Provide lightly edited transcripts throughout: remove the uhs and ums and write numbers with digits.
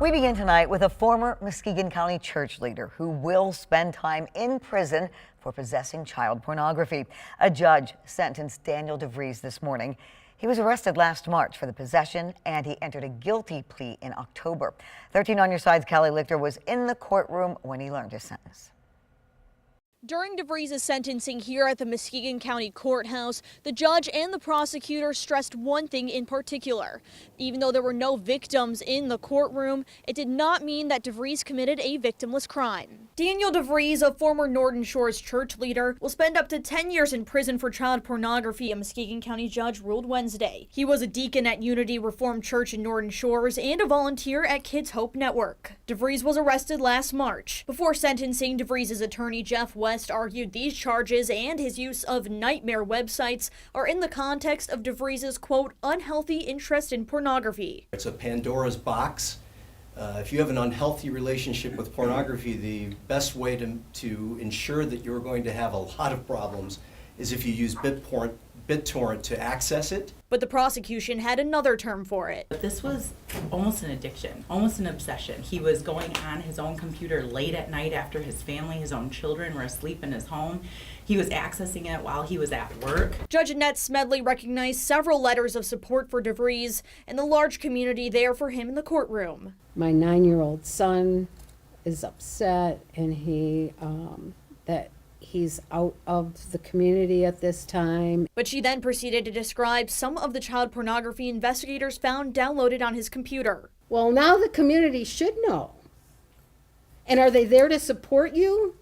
We begin tonight with a former Muskegon County church leader who will spend time in prison for possessing child pornography. A judge sentenced Daniel DeVries this morning. He was arrested last March for the possession, and he entered a guilty plea in October. 13 on your side's Callie Lichter was in the courtroom when he learned his sentence. During DeVries' sentencing here at the Muskegon County Courthouse, the judge and the prosecutor stressed one thing in particular. Even though there were no victims in the courtroom, it did not mean that DeVries committed a victimless crime. Daniel DeVries, a former Norton Shores church leader, will spend up to 10 years in prison for child pornography, a Muskegon County judge ruled Wednesday. He was a deacon at Unity Reformed Church in Norton Shores and a volunteer at Kids Hope Network. DeVries was arrested last March. Before sentencing, DeVries' attorney Jeff West argued these charges and his use of nightmare websites are in the context of DeVries' quote, unhealthy interest in pornography. It's a Pandora's box. If you have an unhealthy relationship with pornography, the best way to ensure that you're going to have a lot of problems is if you use BitTorrent to access it. But the prosecution had another term for it. This was almost an addiction, almost an obsession. He was going on his own computer late at night after his family, his own children were asleep in his home. He was accessing it while he was at work. Judge Annette Smedley recognized several letters of support for DeVries and the large community there for him in the courtroom. My 9-year-old son is upset, and he's out of the community at this time. But she then proceeded to describe some of the child pornography investigators found downloaded on his computer. Well, now the community should know. And are they there to support you?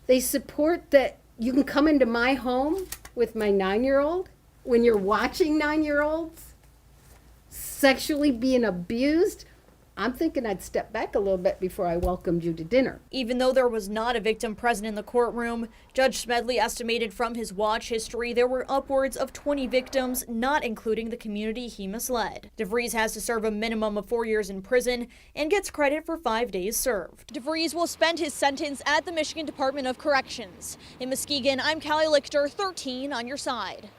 They support that you can come into my home with my 9-year-old when you're watching 9-year-olds sexually being abused. I'm thinking I'd step back a little bit before I welcomed you to dinner. Even though there was not a victim present in the courtroom, Judge Smedley estimated from his watch history there were upwards of 20 victims, not including the community he misled. DeVries has to serve a minimum of 4 years in prison and gets credit for 5 days served. DeVries will spend his sentence at the Michigan Department of Corrections. In Muskegon, I'm Callie Lichter, 13 on your side.